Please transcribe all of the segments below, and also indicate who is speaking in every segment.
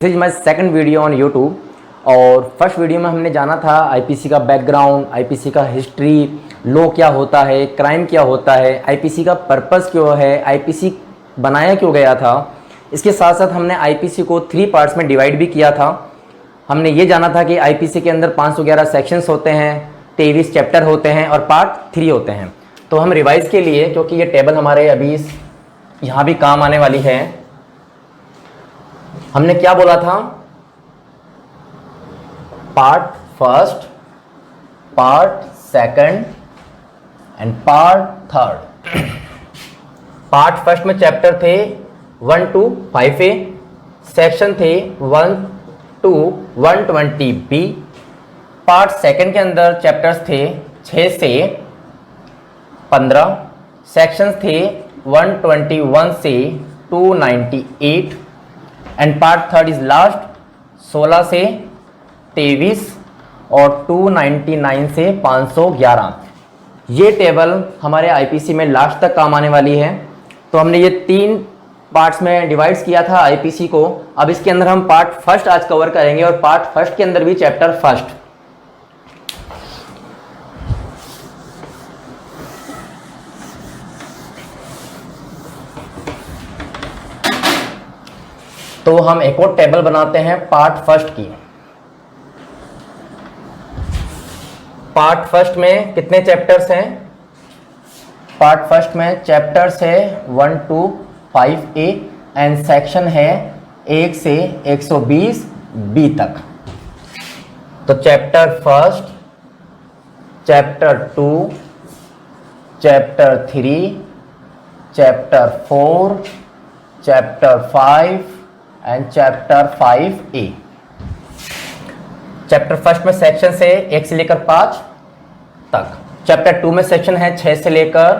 Speaker 1: This is my second video on YouTube. और first video में हमने जाना था आईपीसी का बैकग्राउंड, आईपीसी का हिस्ट्री, लॉ क्या होता है, क्राइम क्या होता है, आईपीसी का पर्पस क्यों है, आईपीसी बनाया क्यों गया था। इसके साथ साथ हमने आईपीसी को 3 पार्ट्स में डिवाइड भी किया था। हमने ये जाना था कि आईपीसी के अंदर 511 सेक्शंस होते हैं, 23 चैप्टर होते हैं और पार्ट 3 होते हैं। तो हम रिवाइज के लिए, क्योंकि ये टेबल हमारे अभी यहाँ भी काम आने वाली है, हमने क्या बोला था, part first, part second and part third. Part first में चैप्टर थे 1 to 5A, सेक्शन थे 1 to 120B। पार्ट सेकंड के अंदर चैप्टर्स थे 6 से 15, सेक्शंस थे 121 से 298 and part third is last 16 से 23 और 299 से 511। ये टेबल हमारे आईपीसी में लास्ट तक काम आने वाली है। तो हमने ये 3 पार्ट्स में डिवाइड किया था आईपीसी को। अब इसके अंदर हम पार्ट फर्स्ट आज कवर करेंगे और पार्ट फर्स्ट के अंदर भी चैप्टर फर्स्ट। तो हम एक और टेबल बनाते हैं पार्ट फर्स्ट की। पार्ट फर्स्ट में कितने चैप्टर्स हैं? पार्ट फर्स्ट में चैप्टर्स है 1 to 5A एंड सेक्शन है 1 से 120B तक। तो chapter first, chapter 2, chapter 3, chapter 4, chapter 5 and chapter 5A। Chapter first में सेक्शन से 1 से लेकर 5 तक। चैप्टर 2 में सेक्शन है 6 से लेकर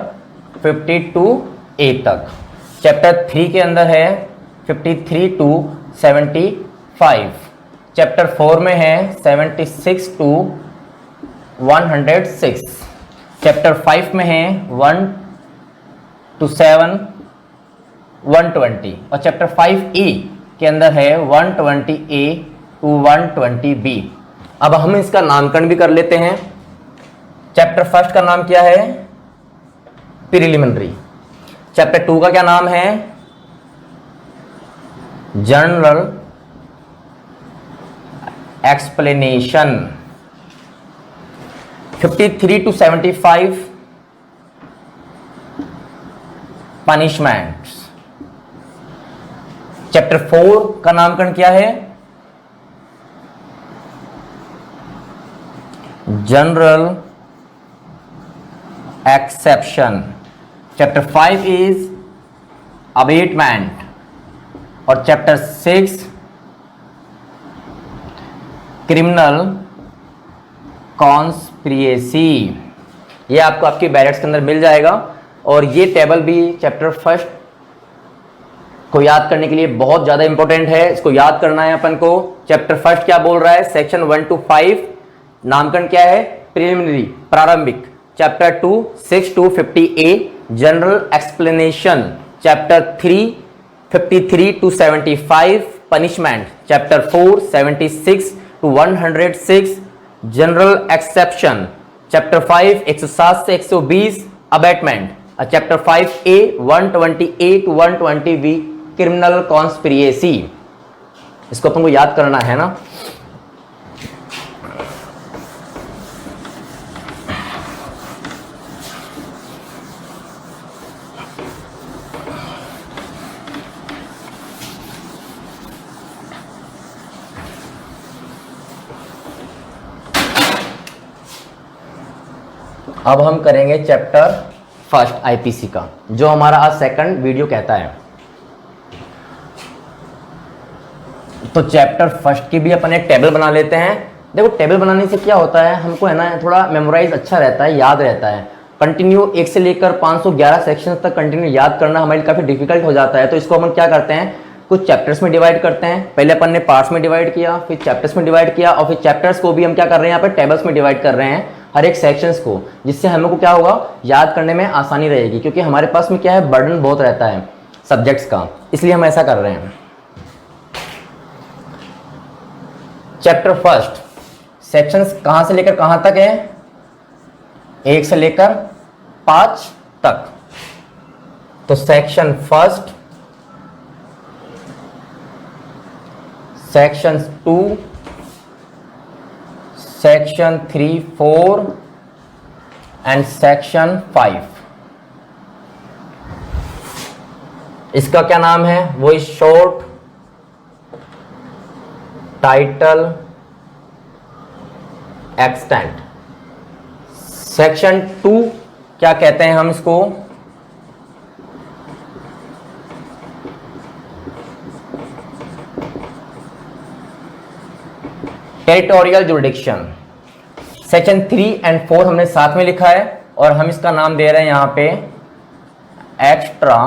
Speaker 1: 52A तक। चैप्टर 3 के अंदर है 53 to 75। चैप्टर 4 में है 76 to 106। चैप्टर 5 में है 1 to 7 120 और चैप्टर 5A के अंदर है 120A to 120B। अब हम इसका नामकरण भी कर लेते हैं। चैप्टर फर्स्ट का नाम क्या है? प्रीलिमिनरी। चैप्टर 2 का क्या नाम है? General explanation. 53 to 75 punishments. Chapter 4 का नामकरण क्या है? General exception. Chapter 5 is abetment और चैप्टर 6 क्रिमिनल कॉन्स्पिरेसी। ये आपको आपके बैलेट्स के अंदर मिल जाएगा। और ये टेबल भी चैप्टर फर्स्ट को याद करने के लिए बहुत ज़्यादा इंपॉर्टेंट है। इसको याद करना है अपन को। चैप्टर फर्स्ट क्या बोल रहा है? सेक्शन 1 to 5 नामकरण क्या है? प्रीलिमिनरी, प्रारंभिक। Chapter 2 6 to 50A general explanation. Chapter 3 53 to 75 punishment. Chapter 4 76 to 106 general exception. Chapter 5 107 से 120 abetment. Chapter 5A 120A to 120B criminal conspiracy. इसको अपन को याद करना है ना। अब हम करेंगे चैप्टर फर्स्ट आईपीसी का, जो हमारा आज सेकंड वीडियो कहता है। तो चैप्टर फर्स्ट की भी अपन एक टेबल बना लेते हैं। देखो टेबल बनाने से क्या होता है, हमको है ना थोड़ा मेमोराइज अच्छा रहता है, याद रहता है। कंटिन्यू 1 से लेकर 511 सेक्शन तक कंटिन्यू याद करना हमारे लिए काफ़ी डिफिकल्ट हो जाता है। तो इसको अपन क्या करते हैं, कुछ चैप्टर्स में डिवाइड करते हैं। पहले अपन ने पार्ट्स में डिवाइड किया, फिर चैप्टर्स में डिवाइड किया और फिर चैप्टर्स को भी हम क्या कर रहे हैं, यहाँ पर टेबल्स में डिवाइड कर रहे हैं हर एक सेक्शंस को, जिससे हमको क्या होगा, याद करने में आसानी रहेगी। क्योंकि हमारे पास में क्या है, बर्डन बहुत रहता है सब्जेक्ट्स का, इसलिए हम ऐसा कर रहे हैं। चैप्टर फर्स्ट सेक्शंस कहां से लेकर कहां तक है? 1 से लेकर 5 तक। तो section first, section 2, section 3, 4 and section 5। इसका क्या नाम है? वो शॉर्ट टाइटल एक्सटेंट। सेक्शन 2 क्या कहते हैं हम इसको? Territorial jurisdiction. सेक्शन 3 एंड 4 हमने साथ में लिखा है और हम इसका नाम दे रहे हैं यहां पे extra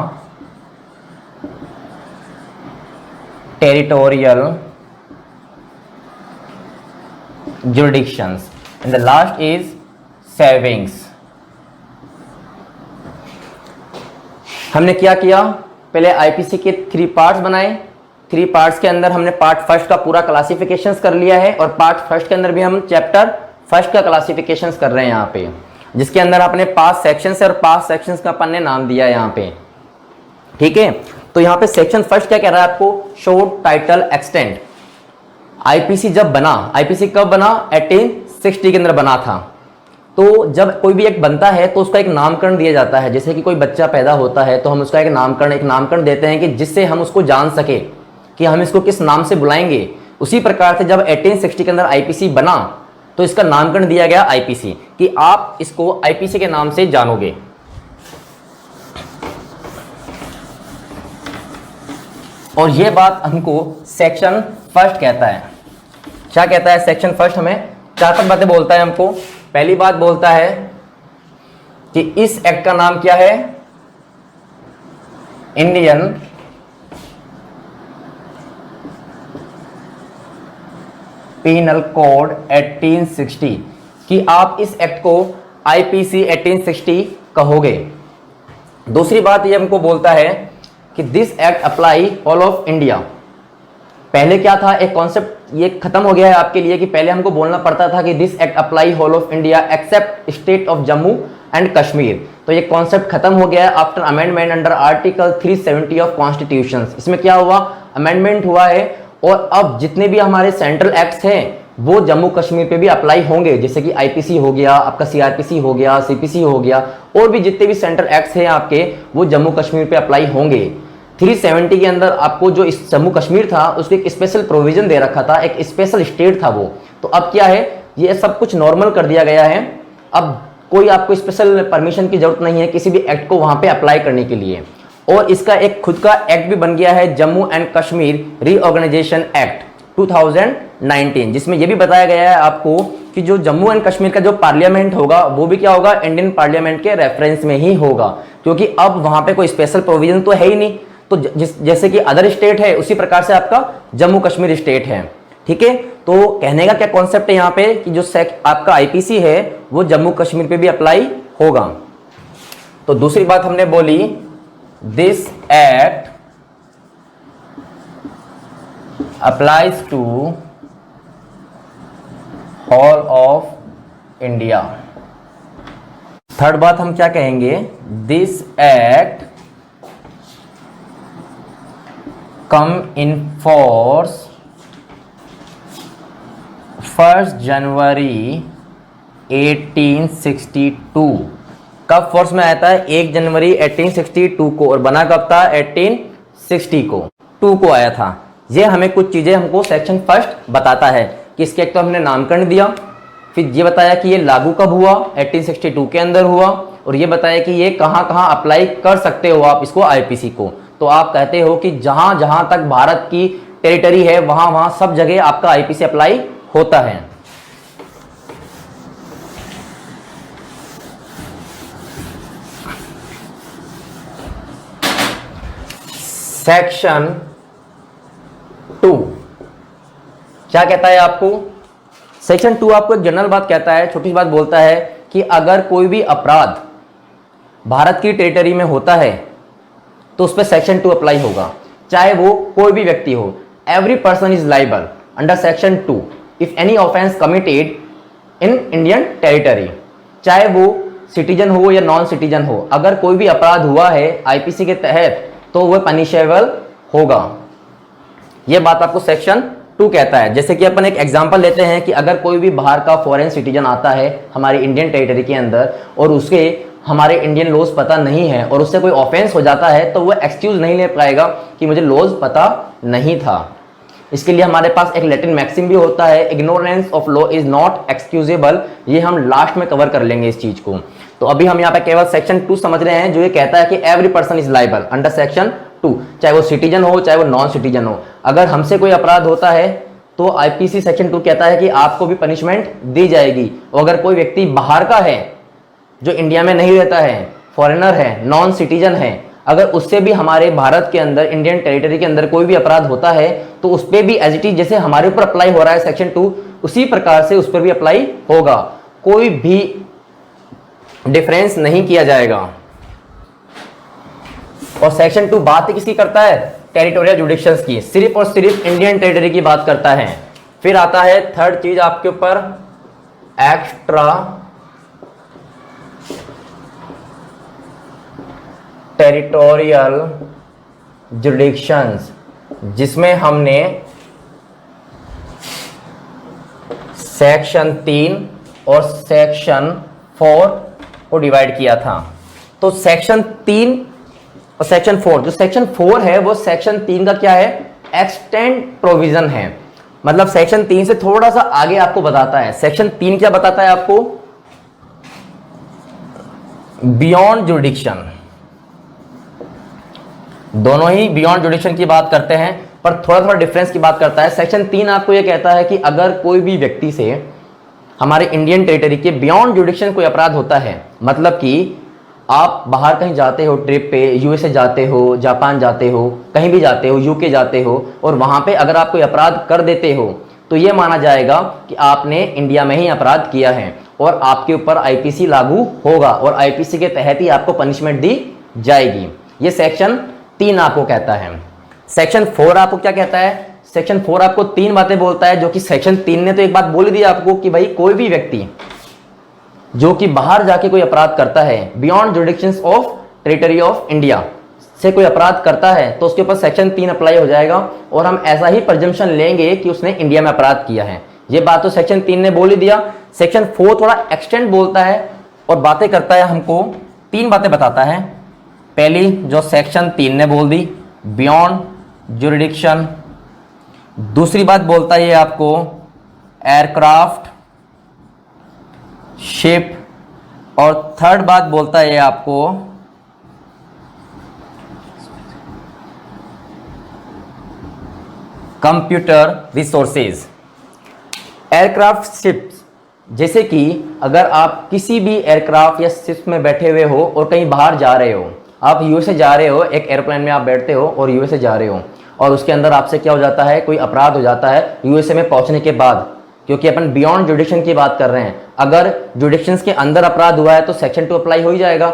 Speaker 1: territorial jurisdictions and the last is savings. हमने क्या किया? पहले आईपीसी के 3 पार्ट्स बनाए। 3 पार्ट्स के अंदर हमने पार्ट फर्स्ट का पूरा क्लासिफिकेशंस कर लिया है और पार्ट फर्स्ट के अंदर भी हम चैप्टर फर्स्ट का क्लासिफिकेशंस कर रहे हैं यहाँ पे, जिसके अंदर अपने पास सेक्शंस और पास सेक्शंस का अपन ने नाम दिया है यहाँ पे। ठीक है, तो यहाँ पे सेक्शन फर्स्ट क्या कह रहा है आपको? Short title extent. आईपीसी जब बना, आईपीसी कब बना? 1860 के अंदर बना था। तो जब कोई भी एक बनता है तो उसका एक नामकरण दिया जाता है। जैसे कि कोई बच्चा पैदा होता है तो हम उसका एक नामकरण देते हैं कि जिससे हम उसको जान सके कि हम इसको किस नाम से बुलाएंगे। उसी प्रकार से जब 1860 के अंदर आईपीसी बना तो इसका नामकरण दिया गया आईपीसी, कि आप इसको आईपीसी के नाम से जानोगे। और यह बात हमको सेक्शन फर्स्ट कहता है। क्या कहता है सेक्शन फर्स्ट? हमें 4-5 बातें बोलता है हमको। पहली बात बोलता है कि इस एक्ट का नाम क्या है? इंडियन पीनल कोड 1860, कि आप इस एक्ट को आईपीसी 1860 कहोगे। दूसरी बात ये हमको बोलता है कि this act apply all of India. पहले क्या था, एक कॉन्सेप्ट ये खत्म हो गया है आपके लिए कि पहले हमको बोलना पड़ता था कि this act apply whole of India except state of Jammu and Kashmir. तो ये कॉन्सेप्ट खत्म हो गया है after amendment under article 370 of constitution. इसमें क्या हुआ? अमेंडमेंट हुआ है और अब जितने भी हमारे सेंट्रल एक्ट्स हैं वो जम्मू कश्मीर पे भी अप्लाई होंगे। जैसे कि आईपीसी हो गया, आपका सीआरपीसी हो गया, सीपीसी हो गया, और भी जितने भी सेंट्रल एक्ट्स हैं आपके वो जम्मू कश्मीर पे अप्लाई होंगे। 370 के अंदर आपको जो इस जम्मू कश्मीर था उसको एक स्पेशल प्रोविजन दे रखा था, एक स्पेशल स्टेट था वो। तो अब क्या है, ये सब कुछ नॉर्मल कर दिया गया है। अब कोई आपको स्पेशल परमिशन की जरूरत नहीं है किसी भी एक्ट को वहां पे अप्लाई करने के लिए। और इसका एक खुद का एक्ट भी बन गया है, Jammu and Kashmir reorganisation act 2019, जिसमें यह भी बताया गया है आपको कि जो जम्मू एंड कश्मीर का जो पार्लियामेंट होगा वो भी क्या होगा? इंडियन पार्लियामेंट के रेफरेंस में ही होगा, क्योंकि अब वहां पे कोई स्पेशल प्रोविजन तो है ही नहीं। तो जैसे कि अदर स्टेट है उसी प्रकार से आपका जम्मू कश्मीर स्टेट है। ठीक है, तो कहने का क्या कॉन्सेप्ट है यहाँ पे कि जो आपका आईपीसी है वो जम्मू कश्मीर पे भी अप्लाई होगा। तो दूसरी बात हमने बोली, this act applies to whole of India। Third बात हम क्या कहेंगे? This act come in force 1 जनवरी 1862। कब फोर्स में आया था? 1 जनवरी 1862 को, और बना कब था? 1860 को, 2 को आया था। ये हमें कुछ चीजें हमको सेक्शन फर्स्ट बताता है कि इसके एक तो हमने नामकरण दिया, फिर ये बताया कि ये लागू कब हुआ, 1862 के अंदर हुआ, और ये बताया कि ये कहाँ कहाँ अप्लाई कर सकते हो आप इसको आईपीसी को। तो आप कहते हो कि जहां जहां तक भारत की टेरिटरी है वहां वहां सब जगह आपका आईपीसी अप्लाई होता है। सेक्शन 2 क्या कहता है आपको? सेक्शन 2 आपको एक जनरल बात कहता है, छोटी सी बात बोलता है कि अगर कोई भी अपराध भारत की टेरिटरी में होता है तो उस पर सेक्शन 2 अप्लाई होगा, चाहे वो कोई भी व्यक्ति हो। Every person is liable under section 2 if any offence committed in Indian territory, चाहे वो सिटीजन हो या नॉन सिटीजन हो, अगर कोई भी अपराध हुआ है आईपीसी के तहत तो वह पनिशेबल होगा। यह बात आपको सेक्शन 2 कहता है। जैसे कि अपन एक एग्जांपल लेते हैं कि अगर कोई भी बाहर का फॉरेन सिटीजन आता है हमारे इंडियन टेरिटरी के अंदर और उसके हमारे इंडियन लॉज पता नहीं है और उससे कोई ऑफेंस हो जाता है तो वह एक्सक्यूज नहीं ले पाएगा कि मुझे लॉज पता नहीं था। इसके लिए हमारे पास एक लैटिन मैक्सिम भी होता है, ignorance of law is not excusable. ये हम लास्ट में कवर कर लेंगे इस चीज को। तो अभी हम यहाँ पे केवल सेक्शन 2 समझ रहे हैं जो ये कहता है कि every person is liable under section 2, चाहे वो सिटीजन हो चाहे वो नॉन सिटीजन हो। अगर हमसे कोई अपराध होता है तो आईपीसी सेक्शन 2 कहता है कि आपको भी पनिशमेंट दी जाएगी। और अगर कोई व्यक्ति बाहर का है जो इंडिया में नहीं रहता है, फॉरेनर है, नॉन सिटीजन है, अगर उससे भी हमारे भारत के अंदर इंडियन टेरिटरी के अंदर कोई भी अपराध होता है तो उस पर भी एज इट इज जैसे हमारे ऊपर अप्लाई हो रहा है सेक्शन 2, उसी प्रकार से उस पर भी अप्लाई होगा। कोई भी डिफरेंस नहीं किया जाएगा। और सेक्शन 2 बात किसकी करता है? टेरिटोरियल जुडिक्शंस की, सिर्फ और सिर्फ इंडियन टेरिटरी की बात करता है। फिर आता है थर्ड चीज आपके ऊपर, एक्स्ट्रा टेरिटोरियल जुडिक्शंस, जिसमें हमने सेक्शन 3 और सेक्शन 4 को डिवाइड किया था। तो सेक्शन 3 और सेक्शन 4, जो सेक्शन 4 है वो सेक्शन 3 का क्या है? एक्सटेंड प्रोविजन है। मतलब सेक्शन 3 से थोड़ा सा आगे आपको बताता है। सेक्शन 3 क्या बताता है आपको? बियॉन्ड जुडिक्शन। दोनों ही बियॉन्ड जुडिक्शन की बात करते हैं पर थोड़ा थोड़ा डिफरेंस की बात करता है। सेक्शन 3 आपको यह कहता है कि अगर कोई भी व्यक्ति से हमारे इंडियन टेरिटरी के बियॉन्ड जुडिक्शन कोई अपराध होता है, मतलब कि आप बाहर कहीं जाते हो ट्रिप पे, यूएसए जाते हो, जापान जाते हो, कहीं भी जाते हो, यूके जाते हो, और वहां पे अगर आप कोई अपराध कर देते हो तो यह माना जाएगा कि आपने इंडिया में ही अपराध किया है और आपके ऊपर आईपीसी लागू होगा और आईपीसी के तहत ही आपको पनिशमेंट दी जाएगी। ये सेक्शन 3 आपको कहता है। सेक्शन 4 आपको क्या कहता है? सेक्शन 4 आपको 3 बातें बोलता है, जो कि सेक्शन 3 ने तो एक बात बोल दी आपको कि भाई कोई भी व्यक्ति जो कि बाहर जाके कोई अपराध करता है, beyond jurisdictions of territory of India से कोई अपराध करता है तो उसके ऊपर सेक्शन 3 अप्लाई हो जाएगा और हम ऐसा ही प्रिजम्पशन लेंगे कि उसने इंडिया में अपराध किया है। ये बात तो सेक्शन 3 ने बोल ही दिया। सेक्शन 4 थोड़ा एक्सटेंड बोलता है और बातें करता है, हमको 3 बातें बताता है। पहली जो सेक्शन 3 ने बोल दी, बियॉन्ड जुरिडिक्शन। दूसरी बात बोलता है ये आपको एयरक्राफ्ट, शिप, और थर्ड बात बोलता है ये आपको कंप्यूटर रिसोर्सेज। एयरक्राफ्ट, शिप्स, जैसे कि अगर आप किसी भी एयरक्राफ्ट या शिप में बैठे हुए हो और कहीं बाहर जा रहे हो, आप यूएसए जा रहे हो, एक एयरप्लेन में आप बैठते हो और यूएसए जा रहे हो और उसके अंदर आपसे क्या हो जाता है, कोई अपराध हो जाता है यूएसए में पहुंचने के बाद, क्योंकि अपन बियॉन्ड जुडिक्शन की बात कर रहे हैं। अगर जुडिक्शंस के अंदर अपराध हुआ है तो सेक्शन 2 अप्लाई हो ही जाएगा।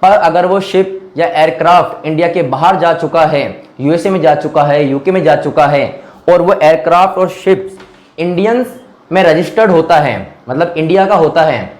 Speaker 1: पर अगर वो शिप या एयरक्राफ्ट इंडिया के बाहर जा चुका है, यूएसए में जा चुका है, यूके में जा चुका है, और वो एयरक्राफ्ट और शिप्स इंडियंस में रजिस्टर्ड होता है, मतलब इंडिया का होता है,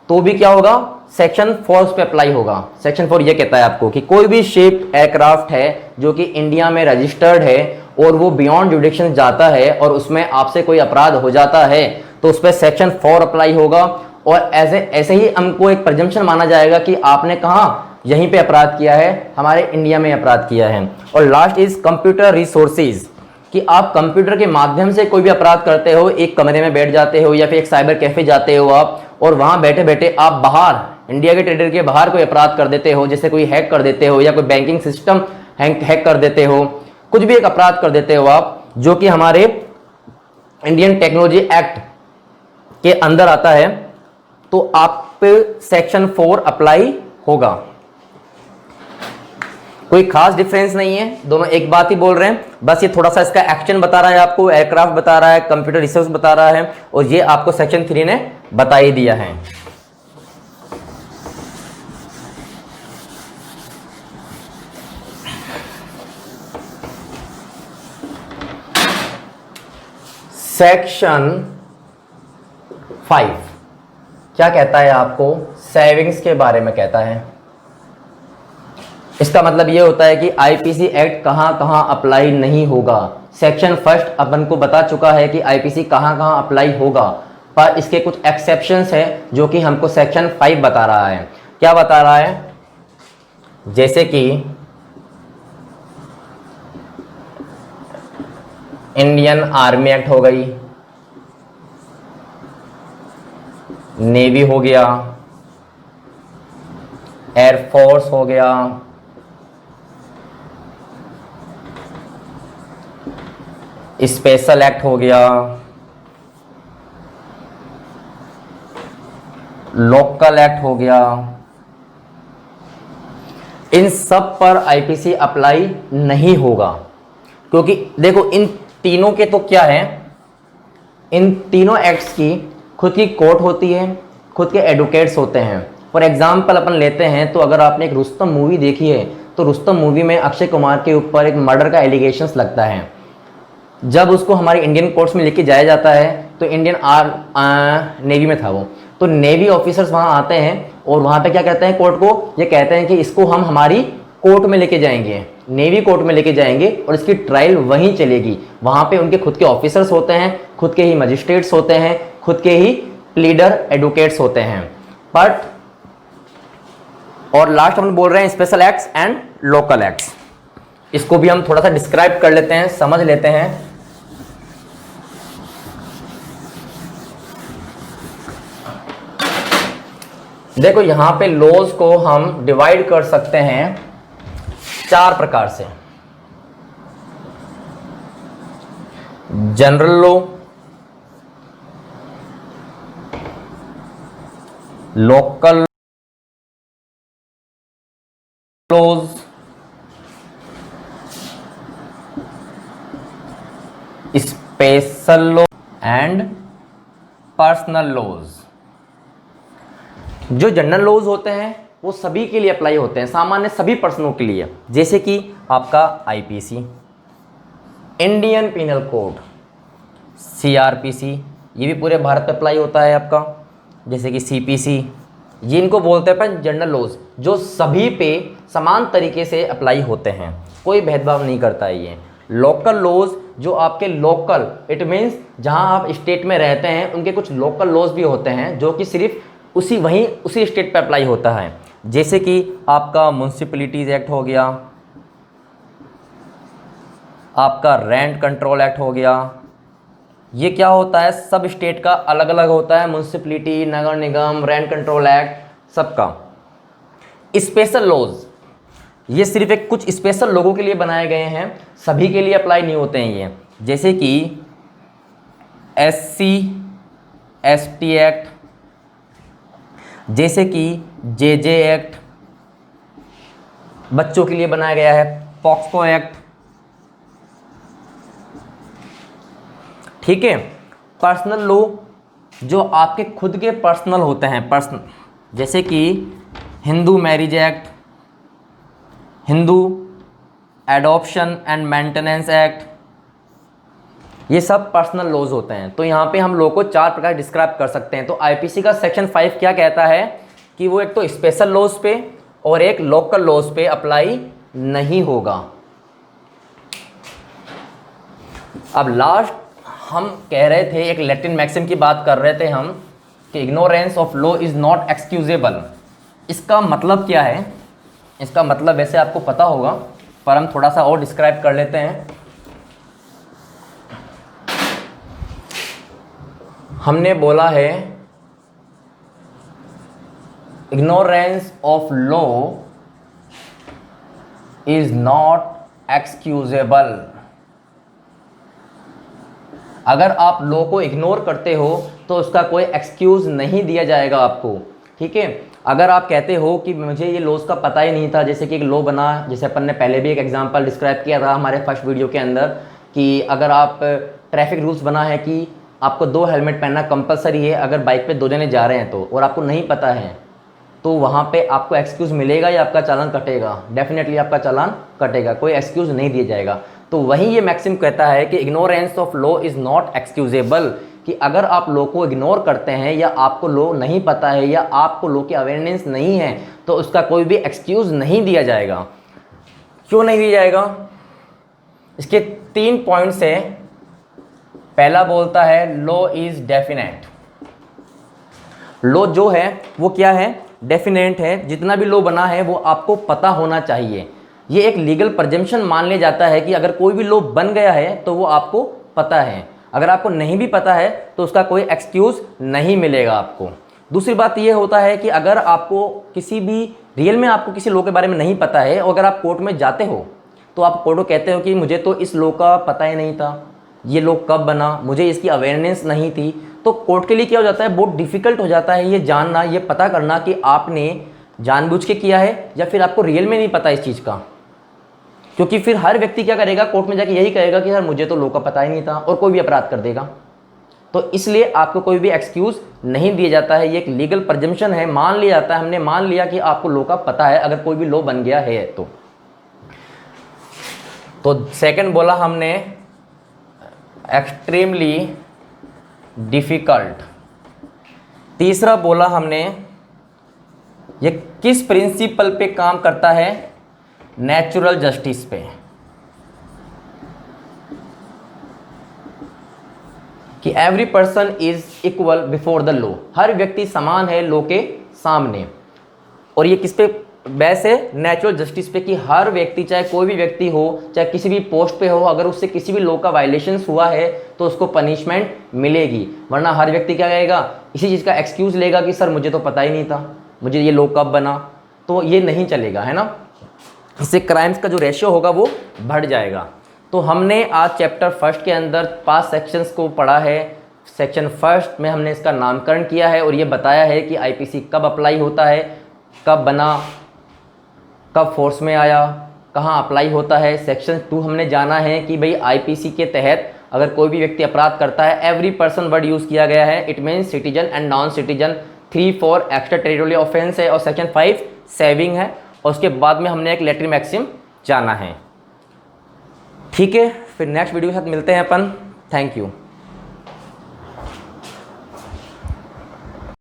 Speaker 1: तो भी क्या होगा, सेक्शन 4 उस पर अप्लाई होगा। सेक्शन 4 ये कहता है आपको कि कोई भी शिप, एयरक्राफ्ट है जो कि इंडिया में रजिस्टर्ड है और वो बियॉन्ड जुडिक्शन जाता है और उसमें आपसे कोई अपराध हो जाता है तो उस पर सेक्शन 4 अप्लाई होगा। और ऐसे ही हमको एक प्रिजम्पशन माना जाएगा कि आपने कहाँ, यहीं पे अपराध किया है, हमारे इंडिया में अपराध किया है। और लास्ट इज कंप्यूटर रिसोर्सेज, कि आप कंप्यूटर के माध्यम से कोई भी अपराध करते हो, एक कमरे में बैठ जाते हो या फिर एक साइबर कैफे जाते हो आप, और वहां बैठे बैठे आप बाहर इंडिया के टेरिटरी के बाहर कोई अपराध कर देते हो, जैसे कोई हैक कर देते हो या कोई बैंकिंग सिस्टम हैक कर देते हो, कुछ भी एक अपराध कर देते हो आप जो कि हमारे इंडियन टेक्नोलॉजी एक्ट के अंदर आता है, तो आप पे सेक्शन 4 अप्लाई होगा। कोई खास डिफरेंस नहीं है, दोनों एक बात ही बोल रहे हैं, बस ये थोड़ा सा इसका एक्शन बता रहा है आपको, एयरक्राफ्ट बता रहा है, कंप्यूटर रिसोर्स बता रहा है, और ये आपको सेक्शन 3 ने बता ही दिया है। सेक्शन 5 क्या कहता है आपको? सेविंग्स के बारे में कहता है। इसका मतलब ये होता है कि आईपीसी एक्ट कहां कहां अप्लाई नहीं होगा। सेक्शन फर्स्ट अपन को बता चुका है कि आईपीसी कहां कहां अप्लाई होगा, पर इसके कुछ एक्सेप्शंस है जो कि हमको सेक्शन 5 बता रहा है। क्या बता रहा है? जैसे कि इंडियन आर्मी एक्ट हो गई, नेवी हो गया, एयरफोर्स हो गया, स्पेशल एक्ट हो गया, लोकल एक्ट हो गया। इन सब पर आईपीसी अप्लाई नहीं होगा, क्योंकि देखो इन तीनों के तो क्या है, इन तीनों एक्ट्स की खुद की कोर्ट होती है, खुद के एडवोकेट्स होते हैं। फॉर एग्जाम्पल अपन लेते हैं तो अगर आपने एक रुस्तम मूवी देखी है तो रुस्तम मूवी में अक्षय कुमार के ऊपर एक मर्डर का एलिगेशंस लगता है। जब उसको हमारी इंडियन कोर्ट्स में लेके जाया जाता है तो इंडियन नेवी में था वो, तो नेवी ऑफिसर्स वहाँ आते हैं और वहाँ पे क्या कहते हैं कोर्ट को, ये कहते हैं कि इसको हम हमारी कोर्ट में लेके जाएंगे, नेवी कोर्ट में लेके जाएंगे और इसकी ट्रायल वहीं चलेगी। वहाँ पे उनके खुद के ऑफिसर्स होते हैं, खुद के ही मजिस्ट्रेट्स होते हैं, खुद के ही प्लीडर एडवोकेट्स होते हैं। बट और लास्ट हम बोल रहे हैं special acts and local acts. इसको भी हम थोड़ा सा डिस्क्राइब कर लेते हैं, समझ लेते हैं। देखो यहां पे लॉज को हम डिवाइड कर सकते हैं 4 प्रकार से। General law, local laws, special law and personal laws. जो जनरल लॉज होते हैं वो सभी के लिए अप्लाई होते हैं, सामान्य सभी पर्सनों के लिए, जैसे कि आपका IPC, Indian penal code, CrPC, ये भी पूरे भारत में अप्लाई होता है आपका, जैसे कि सीपीसी, ये इनको बोलते हैं जनरल लॉज, जो सभी पे समान तरीके से अप्लाई होते हैं, कोई भेदभाव नहीं करता है ये। लोकल लॉज जो आपके लोकल, इट मीन्स जहां आप स्टेट में रहते हैं उनके कुछ लोकल लॉज भी होते हैं जो कि सिर्फ उसी स्टेट पे अप्लाई होता है, जैसे कि आपका म्युनिसिपैलिटीज एक्ट हो गया, आपका रेंट कंट्रोल एक्ट हो गया। ये क्या होता है, सब स्टेट का अलग अलग होता है, म्युनिसिपैलिटी, नगर निगम, रेंट कंट्रोल एक्ट सबका। स्पेशल लॉज ये सिर्फ एक कुछ स्पेशल लोगों के लिए बनाए गए हैं, सभी के लिए अप्लाई नहीं होते हैं ये, जैसे कि SC ST एक्ट, जैसे कि JJ एक्ट, बच्चों के लिए बनाया गया है पॉक्सो एक्ट, ठीक है। पर्सनल लॉ जो आपके खुद के पर्सनल होते हैं, पर्सनल, जैसे कि Hindu marriage act, Hindu adoption and maintenance act, ये सब पर्सनल लॉज होते हैं। तो यहाँ पे हम लोग को 4 प्रकार डिस्क्राइब कर सकते हैं। तो आईपीसी का सेक्शन 5 क्या कहता है कि वो एक तो स्पेशल लॉज पे और एक लोकल लॉज पे अप्लाई नहीं होगा। अब लास्ट हम कह रहे थे, एक लैटिन मैक्सिम की बात कर रहे थे हम कि ignorance of law is not excusable. इसका मतलब क्या है? इसका मतलब वैसे आपको पता होगा, पर हम थोड़ा सा और डिस्क्राइब कर लेते हैं। हमने बोला है ignorance of law is not excusable. अगर आप लॉ को इग्नोर करते हो तो उसका कोई एक्सक्यूज नहीं दिया जाएगा आपको, ठीक है। अगर आप कहते हो कि मुझे ये लॉज का पता ही नहीं था, जैसे कि एक लॉ बना, जैसे अपन ने पहले भी एक एग्जांपल डिस्क्राइब किया था हमारे फर्स्ट वीडियो के अंदर, कि अगर आप ट्रैफिक रूल्स बना है कि आपको 2 हेलमेट पहनना कंपलसरी है अगर बाइक पे 2 जने जा रहे हैं तो, और आपको नहीं पता है, तो वहाँ पे आपको एक्सक्यूज़ मिलेगा या आपका चालान कटेगा? डेफिनेटली आपका चालान कटेगा, कोई एक्सक्यूज़ नहीं दिया जाएगा। तो वहीं ये मैक्सिम कहता है कि ignorance of law is not excusable, कि अगर आप लॉ को इग्नोर करते हैं या आपको लॉ नहीं पता है या आपको लॉ की अवेयरनेस नहीं है तो उसका कोई भी एक्सक्यूज़ नहीं दिया जाएगा। क्यों नहीं दिया जाएगा? इसके 3 पॉइंट्स है। पहला बोलता है लॉ इज डेफिनेट। लॉ जो है वो क्या है? डेफिनेट है। जितना भी लॉ बना है वो आपको पता होना चाहिए। ये एक लीगल प्रजम्पशन मान लिया जाता है कि अगर कोई भी लॉ बन गया है तो वो आपको पता है। अगर आपको नहीं भी पता है तो उसका कोई एक्सक्यूज़ नहीं मिलेगा आपको। दूसरी बात ये होता है कि अगर आपको किसी भी रियल में आपको किसी लॉ के बारे में नहीं पता है और अगर आप कोर्ट में जाते हो तो आप कोर्ट को कहते हो कि मुझे तो इस लॉ का पता ही नहीं था, ये लॉ कब बना, मुझे इसकी अवेयरनेस नहीं थी, तो कोर्ट के लिए क्या हो जाता है? बहुत डिफ़िकल्ट हो जाता है ये जानना, ये पता करना कि आपने जानबूझ के किया है या फिर आपको रियल में नहीं पता इस चीज़ का। क्योंकि फिर हर व्यक्ति क्या करेगा? कोर्ट में जाके यही कहेगा कि यार मुझे तो लॉ का पता ही नहीं था, और कोई भी अपराध कर देगा। तो इसलिए आपको कोई भी एक्सक्यूज़ नहीं दिया जाता है। ये एक लीगल प्रजम्पशन है, मान लिया जाता है, हमने मान लिया कि आपको लॉ का पता है अगर कोई भी लॉ बन गया है तो सेकंड बोला हमने एक्सट्रीमली डिफ़िकल्ट। तीसरा बोला हमने ये किस प्रिंसिपल पे काम करता है? नेचुरल जस्टिस पे, कि every person is equal before the law. हर व्यक्ति समान है लॉ के सामने। और ये किस पे बेस है? नेचुरल जस्टिस पे, कि हर व्यक्ति, चाहे कोई भी व्यक्ति हो, चाहे किसी भी पोस्ट पे हो, अगर उससे किसी भी लॉ का वायलेशन हुआ है तो उसको पनिशमेंट मिलेगी। वरना हर व्यक्ति क्या कहेगा? इसी चीज़ का एक्सक्यूज़ लेगा कि सर मुझे तो पता ही नहीं था, मुझे ये लॉ कब बना। तो ये नहीं चलेगा, है ना। इससे क्राइम्स का जो रेशियो होगा वो बढ़ जाएगा। तो हमने आज चैप्टर 1 के अंदर 5 सेक्शंस को पढ़ा है। सेक्शन 1 में हमने इसका नामकरण किया है और ये बताया है कि आईपीसी कब अप्लाई होता है, कब बना, कब फोर्स में आया, कहाँ अप्लाई होता है। सेक्शन 2 हमने जाना है कि भाई आईपीसी के तहत अगर कोई भी व्यक्ति अपराध करता है, एवरी पर्सन वर्ड यूज़ किया गया है, it means citizen and non citizen. 3 4 extra territorial offence है और सेक्शन 5 सेविंग है। और उसके बाद में हमने एक लेटरी मैक्सिम जाना है। ठीक है, फिर नेक्स्ट वीडियो के साथ मिलते हैं अपन। Thank you.